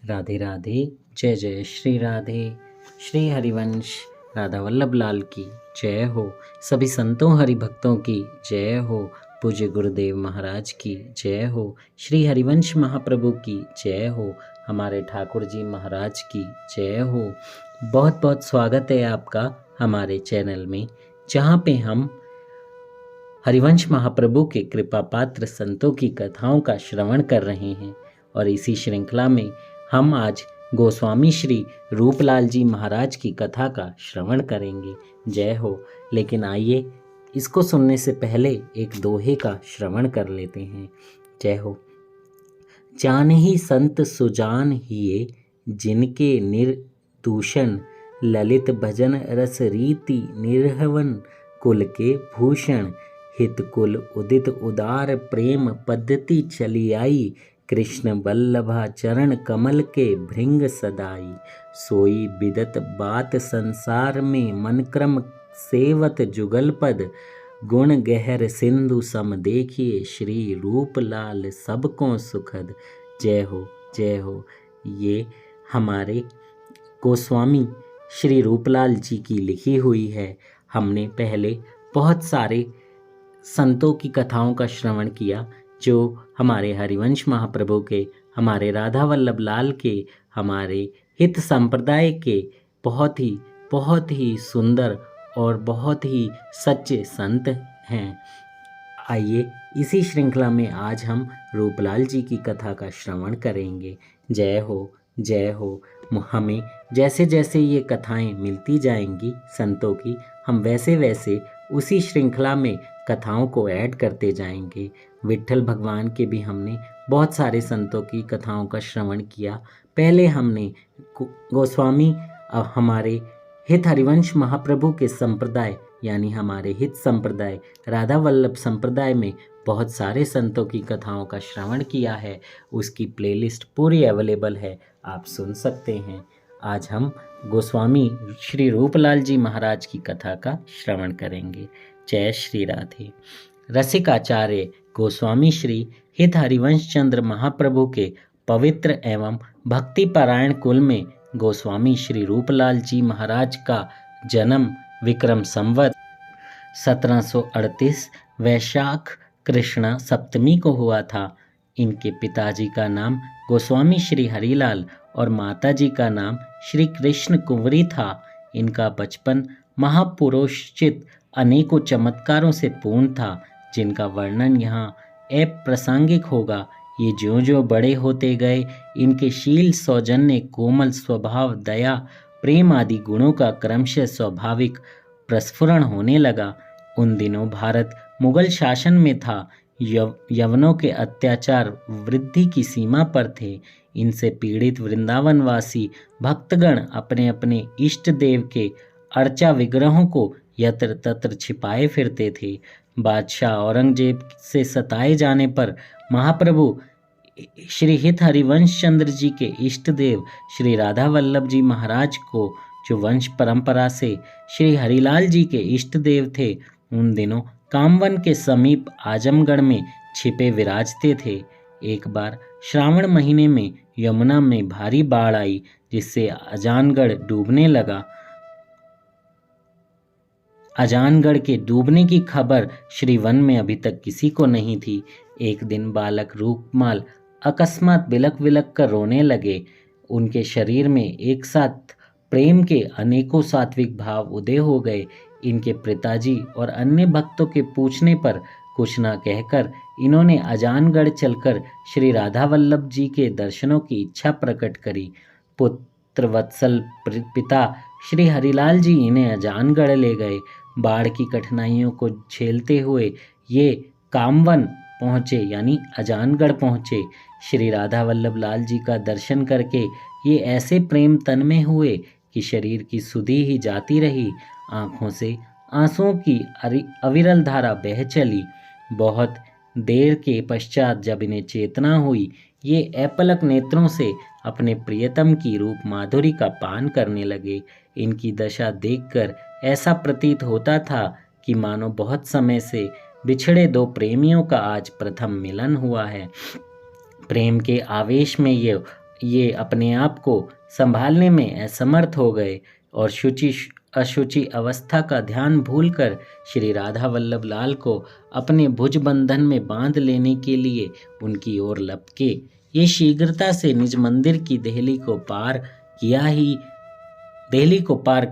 राधे राधे। जय जय श्री राधे। श्री हरिवंश राधा वल्लभ लाल की जय हो। सभी संतों हरि भक्तों की जय हो। पूज्य गुरुदेव महाराज की जय हो। श्री हरिवंश महाप्रभु की जय हो। हमारे ठाकुर जी महाराज की जय हो। बहुत बहुत स्वागत है आपका हमारे चैनल में, जहाँ पे हम हरिवंश महाप्रभु के कृपा पात्र संतों की कथाओं का श्रवण कर रहे हैं। और इसी श्रृंखला में हम आज गोस्वामी श्री रूपलाल जी महाराज की कथा का श्रवण करेंगे। जय हो। लेकिन आइए इसको सुनने से पहले एक दोहे का श्रवण कर लेते हैं। जय हो। जानहि संत सुजान हिये, जिनके निर्दूषण ललित भजन रस रीति निर्हवन कुल के भूषण। हित कुल उदित उदार प्रेम पद्धति चली आई, कृष्ण बल्लभा चरण कमल के भृंग सदाई। सोई बिदत बात संसार में मन क्रम सेवत जुगल पद, गुण गहर सिंधु सम देखिए श्री रूपलाल सबको सुखद। जय हो जय हो। ये हमारे गोस्वामी श्री रूपलाल जी की लिखी हुई है। हमने पहले बहुत सारे संतों की कथाओं का श्रवण किया, जो हमारे हरिवंश महाप्रभु के, हमारे राधा वल्लभ लाल के, हमारे हित संप्रदाय के बहुत ही सुंदर और बहुत ही सच्चे संत हैं। आइए इसी श्रृंखला में आज हम रूपलाल जी की कथा का श्रवण करेंगे। जय हो जय हो। हमें जैसे जैसे ये कथाएं मिलती जाएंगी संतों की, हम वैसे वैसे उसी श्रृंखला में कथाओं को ऐड करते जाएंगे। विट्ठल भगवान के भी हमने बहुत सारे संतों की कथाओं का श्रवण किया। पहले हमने गोस्वामी हमारे हित हरिवंश महाप्रभु के संप्रदाय यानी हमारे हित संप्रदाय राधा वल्लभ संप्रदाय में बहुत सारे संतों की कथाओं का श्रवण किया है। उसकी प्लेलिस्ट पूरी अवेलेबल है, आप सुन सकते हैं। आज हम गोस्वामी श्री रूपलाल जी महाराज की कथा का श्रवण करेंगे। जय श्री राधे। रसिकाचार्य गोस्वामी श्री हित हरिवंश चंद्र महाप्रभु के पवित्र एवं भक्तिपरायण कुल में गोस्वामी श्री रूपलाल जी महाराज का जन्म विक्रम संवत 1738 वैशाख कृष्ण सप्तमी को हुआ था। इनके पिताजी का नाम गोस्वामी श्री हरिलाल और माताजी का नाम श्री कृष्ण कुंवरी था। इनका बचपन महापुरोषित अनेकों चमत्कारों से पूर्ण था, जिनका वर्णन यहाँ अप्रासंगिक होगा। ये ज्यों ज्यों बड़े होते गए, इनके शील सौजन्य कोमल स्वभाव दया प्रेम आदि गुणों का क्रमशः स्वाभाविक प्रस्फुरण होने लगा। उन दिनों भारत मुगल शासन में था। यवनों के अत्याचार वृद्धि की सीमा पर थे। इनसे पीड़ित वृंदावनवासी भक्तगण अपने अपने इष्ट देव के अर्चा विग्रहों को यत्र तत्र छिपाए फिरते थे। बादशाह औरंगजेब से सताए जाने पर महाप्रभु श्री हित हरिवंश चंद्र जी के इष्ट देव श्री राधा वल्लभ जी महाराज को, जो वंश परंपरा से श्री हरिलाल जी के इष्ट देव थे, उन दिनों कामवन के समीप आजमगढ़ में छिपे विराजते थे। एक बार श्रावण महीने में यमुना में भारी बाढ़ आई, जिससे अजानगढ़ डूबने लगा। अजानगढ़ के डूबने की खबर श्री वन में अभी तक किसी को नहीं थी। एक दिन बालक रूपमाल अकस्मात बिलक बिलक कर रोने लगे। उनके शरीर में एक साथ प्रेम के अनेकों सात्विक भाव उदय हो गए। इनके पिताजी और अन्य भक्तों के पूछने पर कुछ न कहकर इन्होंने अजानगढ़ चलकर श्री राधा वल्लभ जी के दर्शनों की इच्छा प्रकट करी। पुत्र वत्सल पिता श्री हरिलाल जी इन्हें अजानगढ़ ले गए। बाढ़ की कठिनाइयों को झेलते हुए ये कामवन पहुँचे यानी अजानगढ़ पहुँचे। श्री राधा वल्लभ लाल जी का दर्शन करके ये ऐसे प्रेम तन्मय हुए कि शरीर की सुधि ही जाती रही। आँखों से आंसुओं की अविरल धारा बह चली। बहुत देर के पश्चात जब इन्हें चेतना हुई, ये अपलक नेत्रों से अपने प्रियतम की रूप माधुरी का पान करने लगे। इनकी दशा देखकर ऐसा प्रतीत होता था कि मानो बहुत समय से बिछड़े दो प्रेमियों का आज प्रथम मिलन हुआ है। प्रेम के आवेश में ये ये अपने आप को संभालने में असमर्थ हो गए और अशुचि अवस्था का ध्यान भूलकर श्री राधा वल्लभ लाल को अपने भुज बंधन में बांध लेने के लिए उनकी ओर लपके। ये शीघ्रता से निज मंदिर की देहली को पार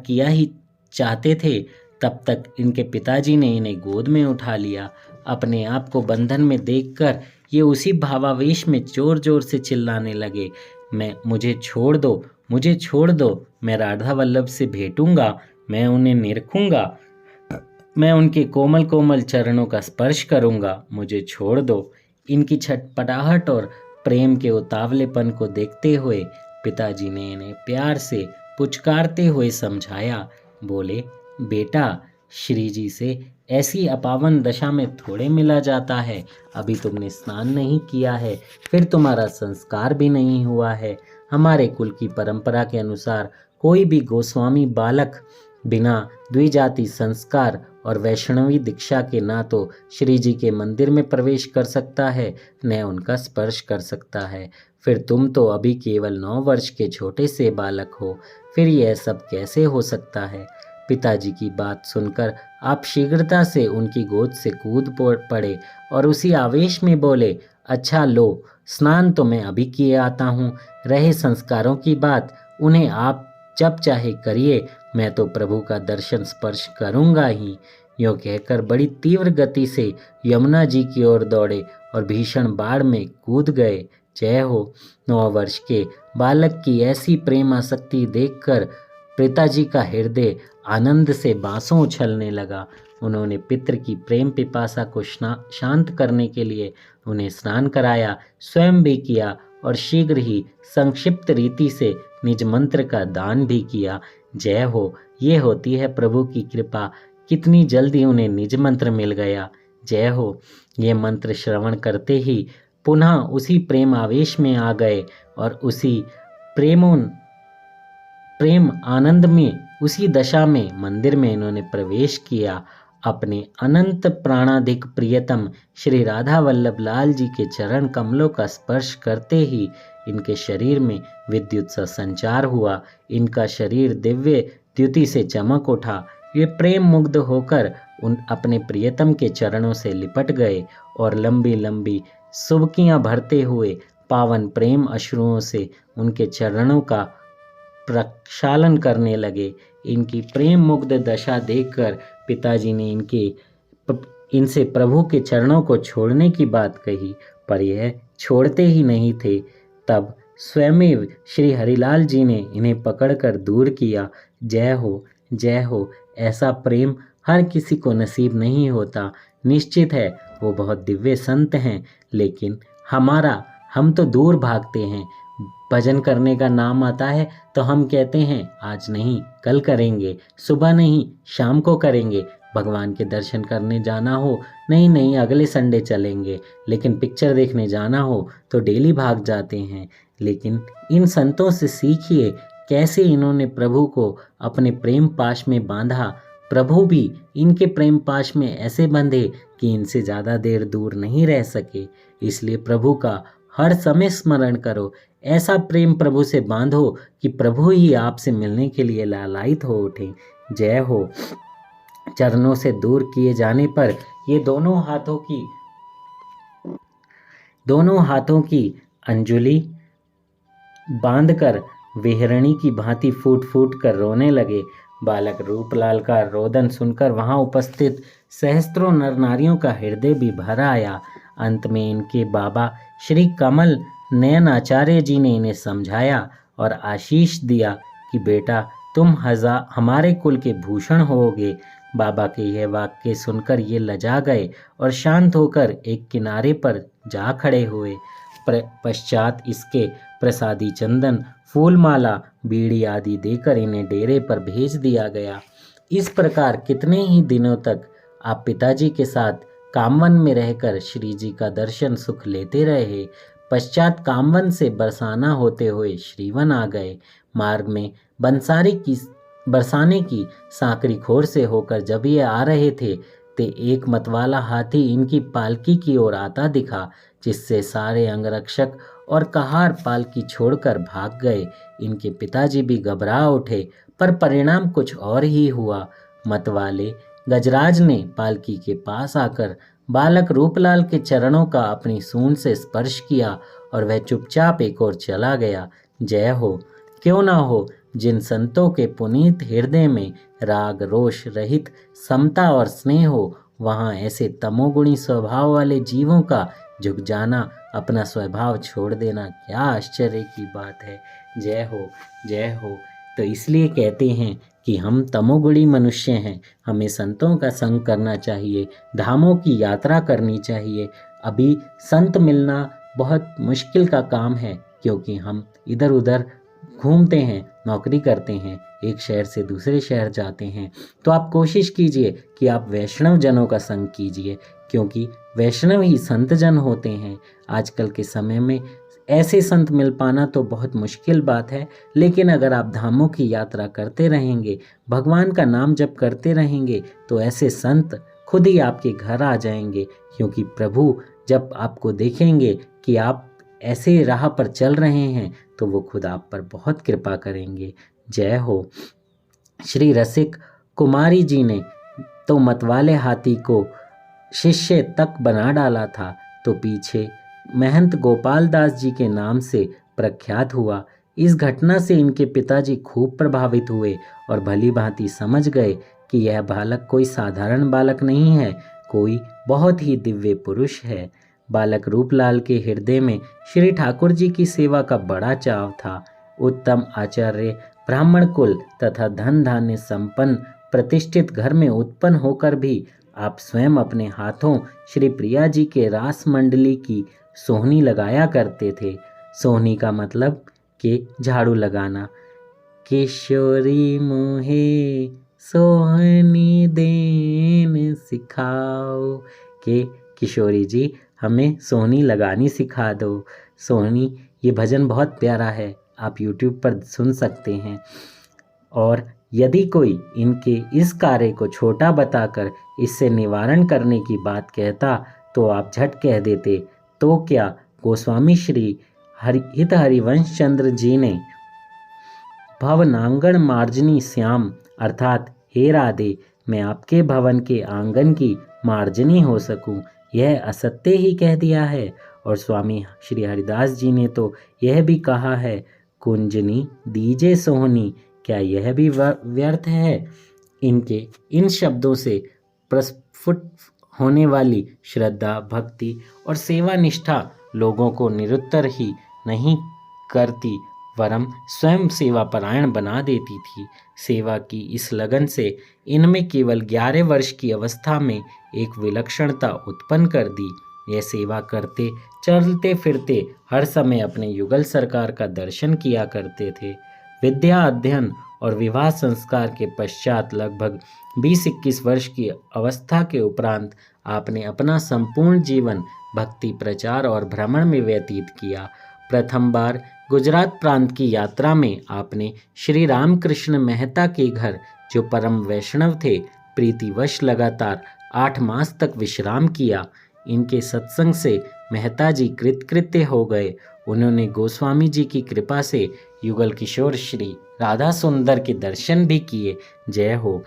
किया ही चाहते थे। तब तक इनके पिताजी ने इन्हें गोद में उठा लिया। अपने आप को बंधन में देखकर ये उसी भावावेश में जोर जोर से चिल्लाने लगे, मुझे छोड़ दो, मैं राधा वल्लभ से भेंटूंगा, मैं उन्हें निरखूंगा, मैं उनके कोमल कोमल चरणों का स्पर्श करूंगा, मुझे छोड़ दो। इनकी छटपटाहट और प्रेम के उतावलेपन को देखते हुए पिताजी ने इन्हें प्यार से पुचकारते हुए समझाया। बोले, बेटा, श्री जी से ऐसी अपावन दशा में थोड़े मिला जाता है। अभी तुमने स्नान नहीं किया है, फिर तुम्हारा संस्कार भी नहीं हुआ है। हमारे कुल की परंपरा के अनुसार कोई भी गोस्वामी बालक बिना द्विजाति संस्कार और वैष्णवी दीक्षा के ना तो श्री जी के मंदिर में प्रवेश कर सकता है, न उनका स्पर्श कर सकता है। फिर तुम तो अभी केवल 9 वर्ष के छोटे से बालक हो, फिर यह सब कैसे हो सकता है? पिताजी की बात सुनकर आप शीघ्रता से उनकी गोद से कूद पड़े और उसी आवेश में बोले, अच्छा लो, स्नान तो मैं अभी किए आता हूँ। रहे संस्कारों की बात, उन्हें आप जब चाहे करिए, मैं तो प्रभु का दर्शन स्पर्श करूँगा ही। यूँ कहकर बड़ी तीव्र गति से यमुना जी की ओर दौड़े और भीषण बाढ़ में कूद गए। जय हो। 9 वर्ष के बालक की ऐसी प्रेम आसक्ति देखकर पिताजी का हृदय आनंद से बांसों उछलने लगा। उन्होंने पितर की प्रेम पिपासा को शांत करने के लिए उन्हें स्नान कराया, स्वयं भी किया और शीघ्र ही संक्षिप्त रीति से निज मंत्र का दान भी किया। जय हो। ये होती है प्रभु की कृपा। कितनी जल्दी उन्हें निज मंत्र मिल गया। जय हो। ये मंत्र श्रवण करते ही पुनः उसी प्रेम आवेश में आ गए और उसी प्रेम आनंद में, उसी दशा में मंदिर में इन्होंने प्रवेश किया। अपने अनंत प्राणाधिक प्रियतम श्री राधा वल्लभ लाल जी के चरण कमलों का स्पर्श करते ही इनके शरीर में विद्युत सा संचार हुआ। इनका शरीर दिव्य द्युति से चमक उठा। ये प्रेम मुग्ध होकर अपने प्रियतम के चरणों से लिपट गए और लंबी लंबी सुबकियां भरते हुए पावन प्रेम अश्रुओं से उनके चरणों का प्रक्षालन करने लगे। इनकी प्रेम मुग्ध दशा देखकर पिताजी ने इनसे प्रभु के चरणों को छोड़ने की बात कही, पर यह छोड़ते ही नहीं थे। तब स्वयं श्री हरिलाल जी ने इन्हें पकड़कर दूर किया। जय हो, जय हो। ऐसा प्रेम हर किसी को नसीब नहीं होता। निश्चित है वो बहुत दिव्य संत हैं, लेकिन हम तो दूर भागते हैं। भजन करने का नाम आता है तो हम कहते हैं आज नहीं कल करेंगे, सुबह नहीं शाम को करेंगे। भगवान के दर्शन करने जाना हो, नहीं अगले संडे चलेंगे। लेकिन पिक्चर देखने जाना हो तो डेली भाग जाते हैं। लेकिन इन संतों से सीखिए कैसे इन्होंने प्रभु को अपने प्रेम पाश में बांधा। प्रभु भी इनके प्रेम पाश में ऐसे बंधे कि इनसे ज़्यादा देर दूर नहीं रह सके। इसलिए प्रभु का हर समय स्मरण करो। ऐसा प्रेम प्रभु से बांधो कि प्रभु ही आपसे मिलने के लिए लालायित हो उठे। जय हो। चरणों से दूर किए जाने पर ये दोनों हाथों की अंजुली बांधकर विहरणी की भांति फूट फूट कर रोने लगे। बालक रूपलाल का रोदन सुनकर वहां उपस्थित सहस्त्रों नर नारियों का हृदय भी भर आया। अंत में इनके बाबा श्री कमल नयन आचार्य जी ने इन्हें समझाया और आशीष दिया कि बेटा तुम हमारे कुल के भूषण होगे। बाबा के यह वाक्य सुनकर ये लजा गए और शांत होकर एक किनारे पर जा खड़े हुए। पश्चात इसके प्रसादी चंदन, फूलमाला, बीड़ी आदि देकर इन्हें डेरे पर भेज दिया गया। इस प्रकार कितने ही दिनों तक आप पिताजी के साथ कामवन में रहकर श्री जी का दर्शन सुख लेते रहे। पश्चात कामवन से बरसाना होते हुए श्रीवन आ गए। मार्ग में बरसाने की सांकरी खोर से होकर जब ये आ रहे थे ते एक मतवाला हाथी इनकी पालकी की ओर आता दिखा, जिससे सारे अंगरक्षक और कहार पालकी छोड़कर भाग गए। इनके पिताजी भी घबरा उठे, पर परिणाम कुछ और ही हुआ। मतवाले गजराज ने पालकी के पास आकर बालक रूपलाल के चरणों का अपनी सूंड से स्पर्श किया और वह चुपचाप एक ओर चला गया। जय हो, क्यों ना हो, जिन संतों के पुनीत हृदय में राग रोष रहित समता और स्नेह हो, वहाँ ऐसे तमोगुणी स्वभाव वाले जीवों का झुक जाना, अपना स्वभाव छोड़ देना क्या आश्चर्य की बात है। जय हो, जय हो। तो इसलिए कहते हैं कि हम तमोगुणी मनुष्य हैं, हमें संतों का संग करना चाहिए, धामों की यात्रा करनी चाहिए। अभी संत मिलना बहुत मुश्किल का काम है, क्योंकि हम इधर उधर घूमते हैं, नौकरी करते हैं, एक शहर से दूसरे शहर जाते हैं। तो आप कोशिश कीजिए कि आप वैष्णव जनों का संग कीजिए, क्योंकि वैष्णव ही संत जन होते हैं। आजकल के समय में ऐसे संत मिल पाना तो बहुत मुश्किल बात है, लेकिन अगर आप धामों की यात्रा करते रहेंगे, भगवान का नाम जप करते रहेंगे, तो ऐसे संत खुद ही आपके घर आ जाएंगे। क्योंकि प्रभु जब आपको देखेंगे कि आप ऐसे राह पर चल रहे हैं, तो वो खुद आप पर बहुत कृपा करेंगे। जय हो। श्री रसिक कुमारी जी ने तो मतवाले हाथी को शिष्य तक बना डाला था, तो पीछे महंत गोपाल दास जी के नाम से प्रख्यात हुआ। इस घटना से इनके पिताजी खूब प्रभावित हुए और भली भांति समझ गए कि यह बालक कोई साधारण बालक नहीं है, कोई बहुत ही दिव्य पुरुष है। बालक रूपलाल के हृदय में श्री ठाकुर जी की सेवा का बड़ा चाव था। उत्तम आचार्य, ब्राह्मण कुल तथा धन धान्य संपन्न प्रतिष्ठित घर में उत्पन्न होकर भी आप स्वयं अपने हाथों श्री प्रिया जी के रास मंडली की सोहनी लगाया करते थे। सोहनी का मतलब कि झाड़ू लगाना। किशोरी मुहे सोहनी देन सिखाओ, के किशोरी जी हमें सोहनी लगानी सिखा दो। सोहनी, ये भजन बहुत प्यारा है, आप YouTube पर सुन सकते हैं। और यदि कोई इनके इस कार्य को छोटा बताकर इससे निवारण करने की बात कहता, तो आप झट कह देते, तो क्या गोस्वामी श्री हित हरिवंश चंद्र जी ने भवनांगण मार्जनी श्याम अर्थात हे राधे, मैं आपके भवन के आंगन की मार्जनी हो सकूं, यह असत्य ही कह दिया है। और स्वामी श्री हरिदास जी ने तो यह भी कहा है, कुंजनी दीजे सोहनी, क्या यह भी व्यर्थ है। इनके इन शब्दों से प्रस्फुट होने वाली श्रद्धा, भक्ति और सेवा निष्ठा लोगों को निरुत्तर ही नहीं करती, वरम स्वयं सेवा परायण बना देती थी। सेवा की इस लगन से इनमें केवल 11 वर्ष की अवस्था में एक विलक्षणता उत्पन्न कर दी। यह सेवा करते, चलते फिरते हर समय अपने युगल सरकार का दर्शन किया करते थे। विद्या अध्ययन और विवाह संस्कार के पश्चात लगभग 20-21 वर्ष की अवस्था के उपरांत आपने अपना संपूर्ण जीवन भक्ति प्रचार और भ्रमण में व्यतीत किया। प्रथम बार गुजरात प्रांत की यात्रा में आपने श्री रामकृष्ण मेहता के घर, जो परम वैष्णव थे, प्रीतिवश लगातार 8 मास तक विश्राम किया। इनके सत्संग से मेहता जी कृतकृत्य हो गए। उन्होंने गोस्वामी जी की कृपा से युगल किशोर श्री राधा सुंदर के दर्शन भी किए। जय हो।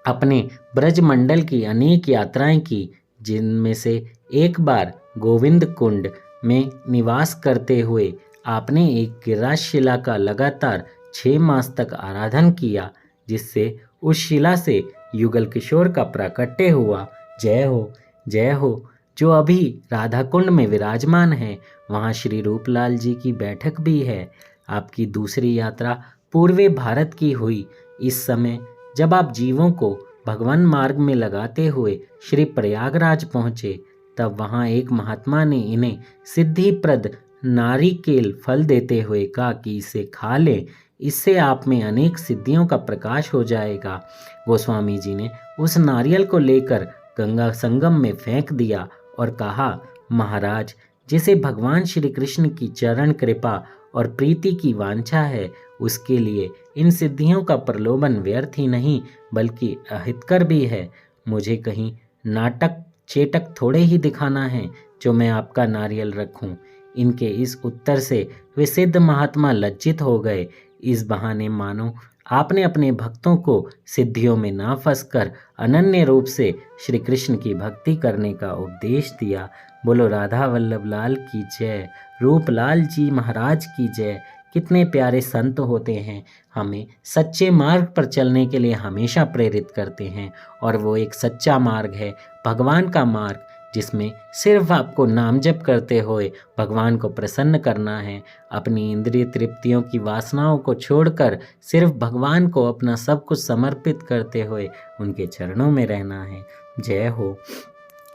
अपने ब्रज मंडल की अनेक यात्राएं की, जिनमें से एक बार गोविंद कुंड में निवास करते हुए आपने एक गिरिराज शिला का लगातार 6 मास तक आराधन किया, जिससे उस शिला से युगल किशोर का प्राकट्य हुआ। जय हो, जय हो। जो अभी राधा कुंड में विराजमान है, वहाँ श्री रूपलाल जी की बैठक भी है। आपकी दूसरी यात्रा पूर्वी भारत की हुई। इस समय जब आप जीवों को भगवान मार्ग में लगाते हुए श्री प्रयागराज पहुँचे, तब वहाँ एक महात्मा ने इन्हें सिद्धिप्रद नारिकेल फल देते हुए कहा कि इसे खा लें, इससे आप में अनेक सिद्धियों का प्रकाश हो जाएगा। गोस्वामी जी ने उस नारियल को लेकर गंगा संगम में फेंक दिया और कहा, महाराज, जिसे भगवान श्री कृष्ण की चरण कृपा और प्रीति की वांछा है, उसके लिए इन सिद्धियों का प्रलोभन व्यर्थ ही नहीं बल्कि अहितकर भी है। मुझे कहीं नाटक चेटक थोड़े ही दिखाना है जो मैं आपका नारियल रखूं। इनके इस उत्तर से वे सिद्ध महात्मा लज्जित हो गए। इस बहाने मानो आपने अपने भक्तों को सिद्धियों में ना फंसकर अनन्य रूप से श्री कृष्ण की भक्ति करने का उपदेश दिया। बोलो राधा वल्लभ लाल की जय, रूपलाल जी महाराज की जय। कितने प्यारे संत होते हैं, हमें सच्चे मार्ग पर चलने के लिए हमेशा प्रेरित करते हैं। और वो एक सच्चा मार्ग है, भगवान का मार्ग, जिसमें सिर्फ आपको नाम जप करते हुए भगवान को प्रसन्न करना है। अपनी इंद्रिय तृप्तियों की वासनाओं को छोड़कर सिर्फ भगवान को अपना सब कुछ समर्पित करते हुए उनके चरणों में रहना है। जय हो।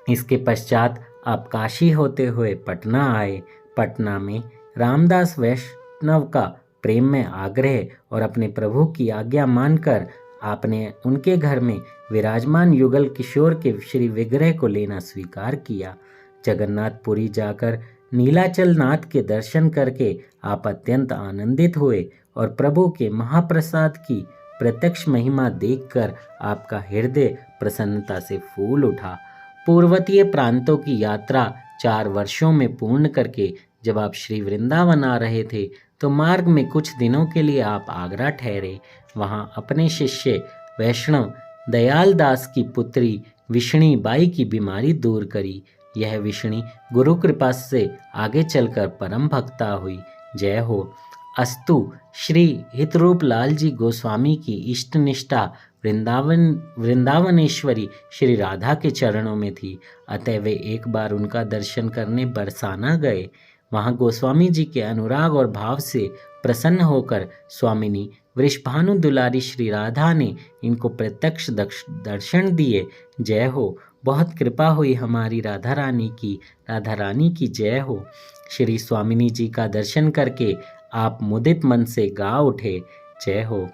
इसके पश्चात आप काशी होते हुए पटना आए। पटना में रामदास वैष्णव का प्रेम में आग्रह और अपने प्रभु की आज्ञा मानकर आपने उनके घर में विराजमान युगल किशोर के श्री विग्रह को लेना स्वीकार किया। जगन्नाथपुरी जाकर नीलाचल नाथ के दर्शन करके आप अत्यंत आनंदित हुए और प्रभु के महाप्रसाद की प्रत्यक्ष महिमा देखकर आपका हृदय प्रसन्नता से फूल उठा। पूर्वतीय प्रांतों की यात्रा 4 वर्षों में पूर्ण करके जब आप श्री वृंदावन आ रहे थे तो मार्ग में कुछ दिनों के लिए आप आगरा ठहरे। वहां अपने शिष्य वैष्णव दयाल दास की पुत्री विष्णी बाई की बीमारी दूर करी। यह विष्णी गुरु कृपा से आगे चलकर परम भक्ता हुई। जय हो। अस्तु श्री हितरूप लाल जी गोस्वामी की इष्ट निष्ठा वृंदावनेश्वरी श्री राधा के चरणों में थी, अतः वे एक बार उनका दर्शन करने बरसाना गए। वहां गोस्वामी जी के अनुराग और भाव से प्रसन्न होकर स्वामिनी वृषभानु दुलारी श्री राधा ने इनको प्रत्यक्ष दर्शन दिए। जय हो। बहुत कृपा हुई हमारी राधा रानी की जय हो। श्री स्वामिनी जी का दर्शन करके आप मुदित मन से गा उठे। जय हो।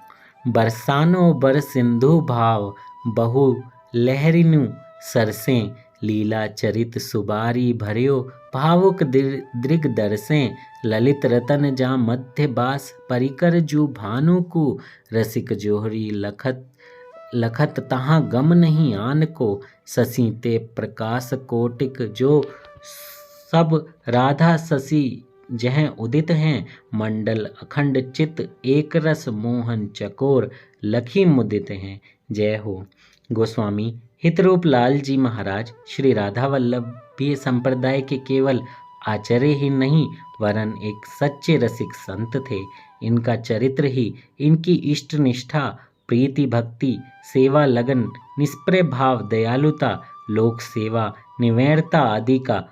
बरसानो बर सिंधु भाव बहु लहरिनु सरसें, लीला चरित सुबारी भर्यो भावुक दृग दरसें, ललित रतन जा मध्य बास परिकर जू भानु को, रसिक जोहरी लखत तहाँ गम नहीं आन को, ससीते प्रकाश कोटिक जो सब राधा ससी जह उदित हैं, मंडल अखंड चित एक रस मोहन चकोर लखी मुदित हैं। जय हो। गोस्वामी हितरूप लाल जी महाराज श्री राधा वल्लभीय संप्रदाय के केवल आचार्य ही नहीं वरन एक सच्चे रसिक संत थे। इनका चरित्र ही इनकी इष्ट निष्ठा, प्रीति, भक्ति, सेवा, लगन, निष्प्रय भाव, दयालुता, लोक सेवा, निवैरता आदि का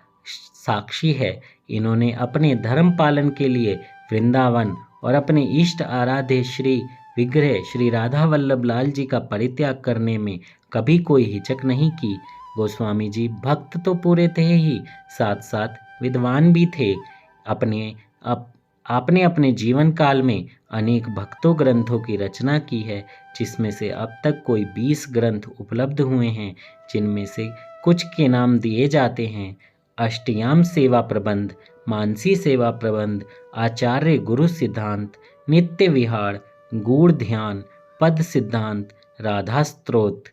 साक्षी है। इन्होंने अपने धर्म पालन के लिए वृंदावन और अपने इष्ट आराध्य श्री विग्रह श्री राधा वल्लभ लाल जी का परित्याग करने में कभी कोई हिचक नहीं की। गोस्वामी जी भक्त तो पूरे थे ही, साथ साथ विद्वान भी थे। आपने अपने जीवन काल में अनेक भक्तों ग्रंथों की रचना की है, जिसमें से अब तक कोई 20 ग्रंथ उपलब्ध हुए हैं, जिनमें से कुछ के नाम दिए जाते हैं। अष्टयाम सेवा प्रबंध, मानसी सेवा प्रबंध, आचार्य गुरु सिद्धांत, नित्य विहार, गूढ़ ध्यान, पद सिद्धांत, राधा स्तोत्र,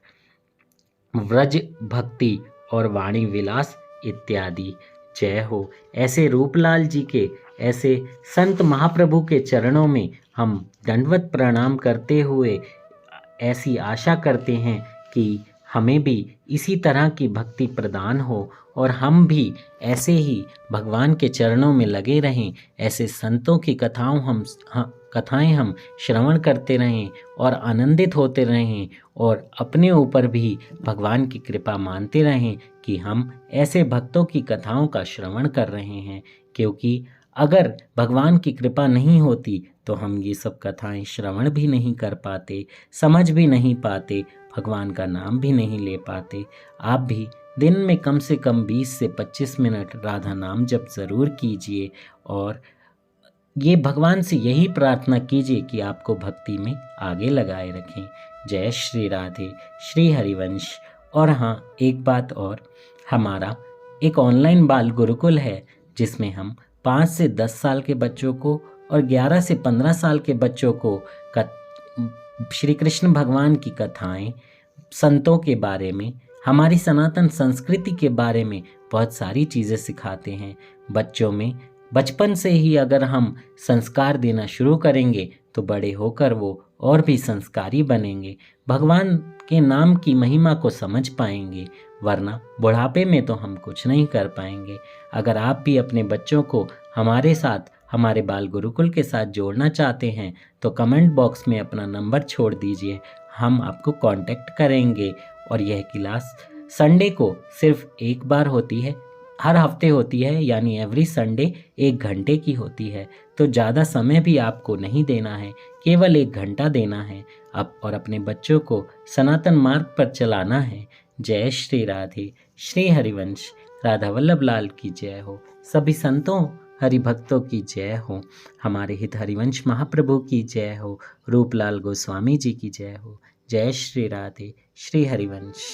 व्रज भक्ति और वाणी विलास इत्यादि। जय हो। ऐसे रूपलाल जी के, ऐसे संत महाप्रभु के चरणों में हम दंडवत प्रणाम करते हुए ऐसी आशा करते हैं कि हमें भी इसी तरह की भक्ति प्रदान हो और हम भी ऐसे ही भगवान के चरणों में लगे रहें। ऐसे संतों की कथाएं हम श्रवण करते रहें और आनंदित होते रहें और अपने ऊपर भी भगवान की कृपा मानते रहें कि हम ऐसे भक्तों की कथाओं का श्रवण कर रहे हैं। क्योंकि अगर भगवान की कृपा नहीं होती तो हम ये सब कथाएं श्रवण भी नहीं कर पाते, समझ भी नहीं पाते, भगवान का नाम भी नहीं ले पाते। आप भी दिन में कम से कम 20 से 25 मिनट राधा नाम जप ज़रूर कीजिए और ये भगवान से यही प्रार्थना कीजिए कि आपको भक्ति में आगे लगाए रखें। जय श्री राधे, श्री हरिवंश। और हाँ, एक बात और, हमारा एक ऑनलाइन बाल गुरुकुल है जिसमें हम 5 से 10 साल के बच्चों को और 11 से 15 साल के बच्चों को श्री कृष्ण भगवान की कथाएं, संतों के बारे में, हमारी सनातन संस्कृति के बारे में बहुत सारी चीज़ें सिखाते हैं। बच्चों में बचपन से ही अगर हम संस्कार देना शुरू करेंगे तो बड़े होकर वो और भी संस्कारी बनेंगे, भगवान के नाम की महिमा को समझ पाएंगे, वरना बुढ़ापे में तो हम कुछ नहीं कर पाएंगे। अगर आप भी अपने बच्चों को हमारे साथ, हमारे बाल गुरुकुल के साथ जोड़ना चाहते हैं तो कमेंट बॉक्स में अपना नंबर छोड़ दीजिए, हम आपको कांटेक्ट करेंगे। और यह क्लास संडे को सिर्फ एक बार होती है, हर हफ्ते होती है, यानी एवरी संडे 1 घंटे की होती है। तो ज़्यादा समय भी आपको नहीं देना है, केवल 1 घंटा देना है अब, और अपने बच्चों को सनातन मार्ग पर चलाना है। जय श्री राधे, श्री हरिवंश राधा वल्लभ लाल की जय हो, सभी संतों हरि भक्तों की जय हो, हमारे हित हरिवंश महाप्रभु की जय हो, रूपलाल गोस्वामी जी की जय हो। जय श्री राधे, श्री हरिवंश।